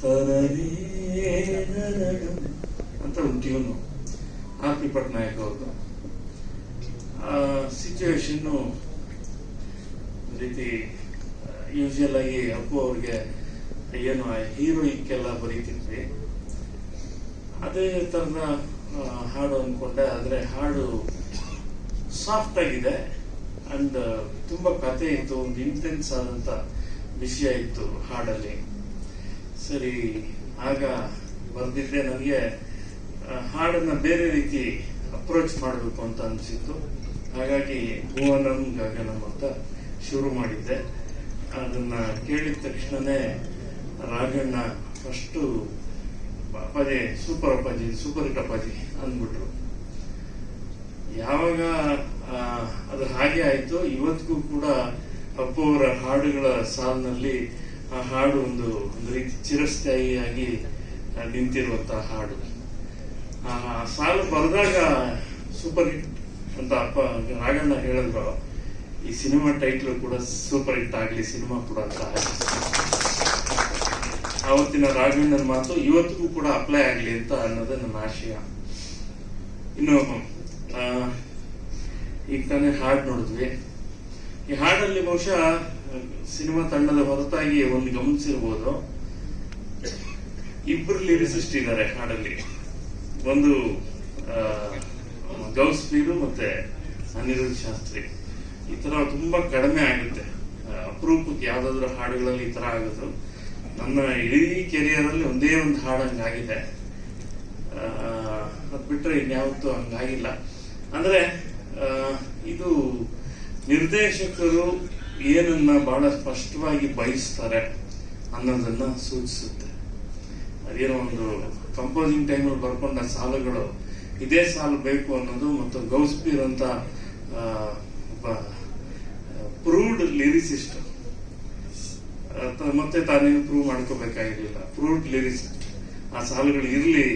ತರನೇ ಅಂತ ಒಂದು ಟ್ಯೂನು ಆರ್ ಪಿ ಪಟ್ನಾಯಕ್ ಅವ್ರದ್ದು. ಸಿಚುವೇಶನ್ನು ರೀತಿ ಯೂಶುವಲ್ ಆಗಿ ಅಪ್ಪು ಅವ್ರಿಗೆ ಏನು ಹೀರೋಯಿಕ್ ಎಲ್ಲ ಬರೀತಿದ್ವಿ, ಅದೇ ತರದ ಹಾಡು ಅನ್ಕೊಂಡೆ. ಆದ್ರೆ ಹಾಡು ಸಾಫ್ಟ್ ಆಗಿದೆ ಅಂಡ್ ತುಂಬಾ ಕತೆ ಇತ್ತು, ಒಂದು ಇಂಟೆನ್ಸ್ ಆದಂತ ವಿಷಯ ಇತ್ತು ಹಾಡಲ್ಲಿ. ಸರಿ, ಆಗ ಬರ್ದಿದ್ದೆ. ನನಗೆ ಹಾಡನ್ನ ಬೇರೆ ರೀತಿ ಅಪ್ರೋಚ್ ಮಾಡಬೇಕು ಅಂತ ಅನಿಸಿತ್ತು. ಹಾಗಾಗಿ ಭುವನಂ ಗಗನಂ ಅಂತ ಶುರು ಮಾಡಿದ್ದೆ. ಅದನ್ನ ಕೇಳಿದ ತಕ್ಷಣನೇ ರಾಘಣ್ಣ ಫಸ್ಟು ಅಪ್ಪಾಜಿ ಸೂಪರ್ ಅಪ್ಪಾಜಿ, ಸೂಪರ್ ಹಿಟ್ ಅಪ್ಪಾಜಿ ಅಂದ್ಬಿಟ್ರು. ಯಾವಾಗ ಅದು ಹಾಗೆ ಆಯ್ತು, ಇವತ್ತಿಗೂ ಕೂಡ ಅಪ್ಪು ಅವರ ಹಾಡುಗಳ ಸಾಲಿನಲ್ಲಿ ಆ ಹಾಡು ಒಂದು ರೀತಿ ಚಿರಸ್ಥಾಯಿಯಾಗಿ ನಿಂತಿರುವಂತಹ ಹಾಡು. ಆ ಸಾಲು ಬರೆದಾಗ ಸೂಪರ್ ಹಿಟ್ ಅಂತ ಅಪ್ಪ ರಾಘಣ್ಣ ಹೇಳಿದ್ರು. ಈ ಸಿನಿಮಾ ಟೈಟ್ಲು ಕೂಡ ಸೂಪರ್ ಹಿಟ್ ಆಗ್ಲಿ ಸಿನಿಮಾ ಕೂಡ ಅಂತ ಆವತ್ತಿನ ರಾಘಣ್ಣನ ಮಾತು ಇವತ್ತಿಗೂ ಕೂಡ ಅಪ್ಲೈ ಆಗ್ಲಿ ಅಂತ ಅನ್ನೋದೇ ನನ್ನ ಆಶಯ. ಇನ್ನು ಈಗ ತಾನೇ ಹಾಡು ನೋಡಿದ್ವಿ. ಈ ಹಾಡಲ್ಲಿ ಬಹುಶಃ ಸಿನಿಮಾ ತಂಡದ ಹೊರತಾಗಿ ಒಂದು ಗಮನಿಸಿರ್ಬೋದು, ಇಬ್ಬರು ಲಿರಿಸಿಸ್ಟ್ ಇದ್ದಾರೆ ಹಾಡಲ್ಲಿ. ಒಂದು ಗೌಸ್ಪೀರು ಮತ್ತೆ ಅನಿರುದ್ಧ ಶಾಸ್ತ್ರಿ. ಈ ತರ ತುಂಬಾ ಕಡಿಮೆ ಆಗುತ್ತೆ, ಅಪರೂಪಕ್ಕೆ ಯಾವ್ದಾದ್ರು ಹಾಡುಗಳಲ್ಲಿ ಈ ತರ ಆಗುತ್ತೆ. ನನ್ನ ಇಡೀ ಕೆರಿಯರ್ ಅಲ್ಲಿ ಒಂದೇ ಒಂದು ಹಾಡು ಹಂಗಾಗಿದೆ, ಅದ್ ಬಿಟ್ರೆ ಇನ್ಯಾವತ್ತೂ ಹಂಗಾಗಿಲ್ಲ. ಅಂದ್ರೆ ಇದು ನಿರ್ದೇಶಕರು ಏನನ್ನ ಬಹಳ ಸ್ಪಷ್ಟವಾಗಿ ಬಯಸ್ತಾರೆ ಅನ್ನೋದನ್ನ ಸೂಚಿಸುತ್ತೆ. ಅದೇನೋ ಒಂದು ಕಂಪೋಸಿಂಗ್ ಟೈಮಲ್ಲಿ ಬರ್ಕೊಂಡ ಸಾಲುಗಳು ಇದೇ ಸಾಲು ಬೇಕು ಅನ್ನೋದು, ಮತ್ತು ಗೌಸ್ಪೀರ್ ಅಂತ ಒಬ್ಬ ಪ್ರೂವ್ಡ್ ಲಿರಿಸಿಸ್ಟ್, ಮತ್ತೆ ತಾನೇನು ಪ್ರೂವ್ ಮಾಡ್ಕೋಬೇಕಾಗಿರ್ಲಿಲ್ಲ, ಪ್ರೂವ್ಡ್ ಲಿರಿಸಿಸ್ಟ್. ಆ ಸಾಲುಗಳು ಇರ್ಲಿ,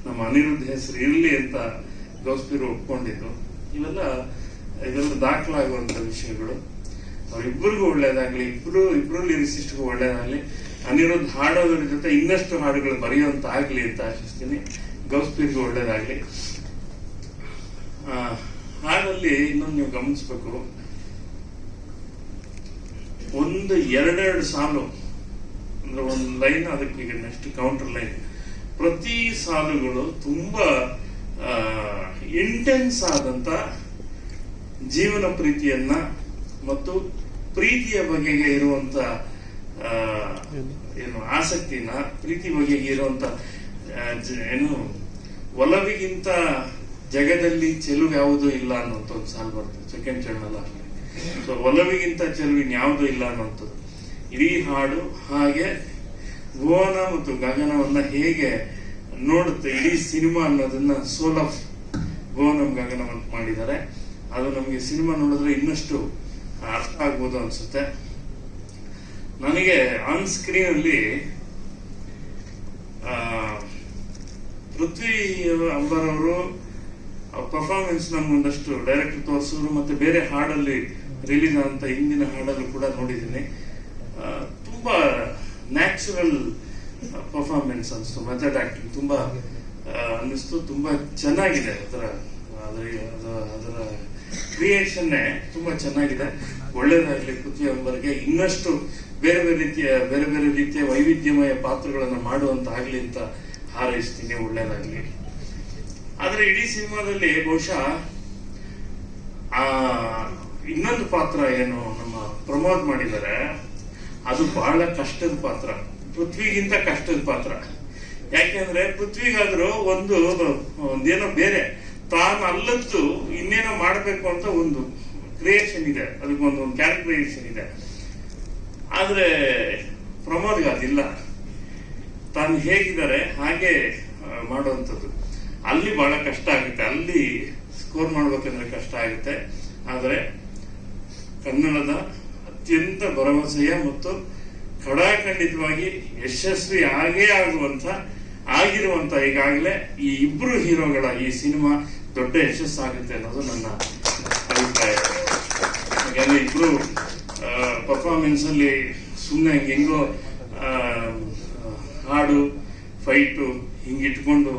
ನಮ್ಮ ಅನಿರುದ್ಧ ಹೆಸರು ಇರ್ಲಿ ಅಂತ ಗೌಸ್ಪೀರ್ ಒಪ್ಕೊಂಡಿದ್ದು. ಇವೆಲ್ಲ ದಾಖಲಾಗುವಂತ ವಿಷಯಗಳು. ಅವರಿಬ್ಬರಿಗೂ ಒಳ್ಳೇದಾಗ್ಲಿ, ಇಬ್ರು ಲಿರಿಸಿಸ್ಟ್ಗೂ ಒಳ್ಳೇದಾಗ್ಲಿ. ಅನಿರುದ್ಧ ಹಾಡೋದ್ರ ಜೊತೆ ಇನ್ನಷ್ಟು ಹಾಡುಗಳು ಬರೆಯುವಂತ ಆಗ್ಲಿ ಅಂತ ಆಶಿಸ್ತೀನಿ. ಗೌಸ್ಪೀರ್ಗೂ ಒಳ್ಳೇದಾಗ್ಲಿ. ಹಾಡಲ್ಲಿ ಇನ್ನೊಂದು ನೀವು ಗಮನಿಸ್ಬೇಕು, ಒಂದು ಎರಡೆರಡು ಸಾಲು ಅಂದ್ರೆ ಒಂದು ಲೈನ್, ಅದಕ್ಕೆ ಈಗ ನೆಕ್ಸ್ಟ್ ಕೌಂಟರ್ ಲೈನ್, ಪ್ರತಿ ಸಾಲುಗಳು ತುಂಬಾ ಇಂಟೆನ್ಸ್ ಆದಂತ ಜೀವನ ಪ್ರೀತಿಯನ್ನ ಮತ್ತು ಪ್ರೀತಿಯ ಬಗೆಗೆ ಇರುವಂತ ಏನು ಆಸಕ್ತಿನ, ಪ್ರೀತಿ ಬಗೆಗೆ ಇರುವಂತ ಏನು ಒಲವಿಗಿಂತ ಜಗದಲ್ಲಿ ಚೆಲುವು ಯಾವುದೂ ಇಲ್ಲ ಅನ್ನೋಂಥ ಒಂದು ಸಾಲು ಬರ್ತದೆ ಸೆಕೆಂಡ್ ಚರಣಲ್. ಸೊ ಒಲವಿಗಿಂತ ಚೆಲುವಿನ ಯಾವುದೂ ಇಲ್ಲ ಅನ್ನೋಂಥದ್ದು ಇಡೀ ಹಾಡು. ಹಾಗೆ ಭುವನ ಮತ್ತು ಗಗನವನ್ನ ಹೇಗೆ ನೋಡುತ್ತೆ ಇಡೀ ಸಿನಿಮಾ ಅನ್ನೋದನ್ನ ಸೋಲ್ ಆಫ್ ಭುವನಂ ಗಗನಂ ಅಂತ ಮಾಡಿದ್ದಾರೆ. ಅದು ನಮಗೆ ಸಿನಿಮಾ ನೋಡಿದ್ರೆ ಇನ್ನಷ್ಟು ಅರ್ಥ ಆಗ್ಬೋದು ಅನ್ಸುತ್ತೆ. ನನಗೆ ಆನ್ ಸ್ಕ್ರೀನ್ ಅಲ್ಲಿ ಪೃಥ್ವಿ ಅಂಬರ್ ಅವರು ಪರ್ಫಾರ್ಮೆನ್ಸ್ ನಮ್ಗೊಂದಷ್ಟು ಡೈರೆಕ್ಟ್ ತೋರಿಸಿದ್ರು, ಮತ್ತೆ ಬೇರೆ ಹಾಡಲ್ಲಿ ರಿಲೀಸ್ ಆದಂತ ಹಿಂದಿನ ಹಾಡಲ್ಲೂ ಕೂಡ ನೋಡಿದ್ದೀನಿ. ತುಂಬಾ ನ್ಯಾಚುರಲ್ ಪರ್ಫಾರ್ಮೆನ್ಸ್ ಅನಿಸ್ತು, ಮೆಥಡ್ ಆಕ್ಟಿಂಗ್ ತುಂಬಾ ಅನ್ನಿಸ್ತು. ತುಂಬಾ ಚೆನ್ನಾಗಿದೆ, ಅದರ ಕ್ರಿಯೇಷನ್ನೇ ತುಂಬಾ ಚೆನ್ನಾಗಿದೆ. ಒಳ್ಳೇದಾಗ್ಲಿ ಪೃಥ್ವಿ ಅಂಬರ್ಗೆ, ಇನ್ನಷ್ಟು ಬೇರೆ ಬೇರೆ ರೀತಿಯ ವೈವಿಧ್ಯಮಯ ಪಾತ್ರಗಳನ್ನ ಮಾಡುವಂತ ಆಗ್ಲಿ ಅಂತ ಹಾರೈಸ್ತೀನಿ. ಒಳ್ಳೇದಾಗ್ಲಿ. ಆದ್ರೆ ಇಡೀ ಸಿನಿಮಾದಲ್ಲಿ ಬಹುಶಃ ಇನ್ನೊಂದು ಪಾತ್ರ ಏನು ನಮ್ಮ ಪ್ರಮೋದ್ ಮಾಡಿದ್ದಾರೆ, ಅದು ಬಹಳ ಕಷ್ಟದ ಪಾತ್ರ, ಪೃಥ್ವಿಗಿಂತ ಕಷ್ಟದ ಪಾತ್ರ. ಯಾಕೆಂದ್ರೆ ಪೃಥ್ವಿಗಾದ್ರೂ ಒಂದೇನೋ ಬೇರೆ ತಾನು ಅಲ್ಲದ್ದು ಇನ್ನೇನೋ ಮಾಡ್ಬೇಕು ಅಂತ ಒಂದು ಕ್ರಿಯೇಷನ್ ಇದೆ, ಅದಕ್ಕೊಂದು ಕ್ಯಾರೆಕ್ಟರೈಸೇಷನ್ ಇದೆ. ಆದ್ರೆ ಪ್ರಮೋದ್ಗೆ ಅದಿಲ್ಲ, ತಾನು ಹೇಗಿದ್ದಾರೆ ಹಾಗೆ ಮಾಡುವಂಥದ್ದು. ಅಲ್ಲಿ ಬಹಳ ಕಷ್ಟ ಆಗುತ್ತೆ, ಅಲ್ಲಿ ಸ್ಕೋರ್ ಮಾಡ್ಬೇಕಂದ್ರೆ ಕಷ್ಟ ಆಗುತ್ತೆ. ಆದ್ರೆ ಕನ್ನಡದ ಅತ್ಯಂತ ಭರವಸೆಯ ಮತ್ತು ಖಡಾಖಂಡಿತವಾಗಿ ಯಶಸ್ವಿ ಆಗಿರುವಂತ ಈಗಾಗಲೇ ಈ ಇಬ್ರು ಹೀರೋಗಳ ಈ ಸಿನಿಮಾ ದೊಡ್ಡ ಯಶಸ್ಸಾಗುತ್ತೆ ಅನ್ನೋದು ನನ್ನ ಅಭಿಪ್ರಾಯ. ಯಾಕಂದ್ರೆ ಇಬ್ರು ಪರ್ಫಾರ್ಮೆನ್ಸ್ ಅಲ್ಲಿ ಸುಮ್ಮನೆ ಹೆಂಗೋ ಹಾಡು, ಫೈಟು ಹಿಂಗಿಟ್ಕೊಂಡು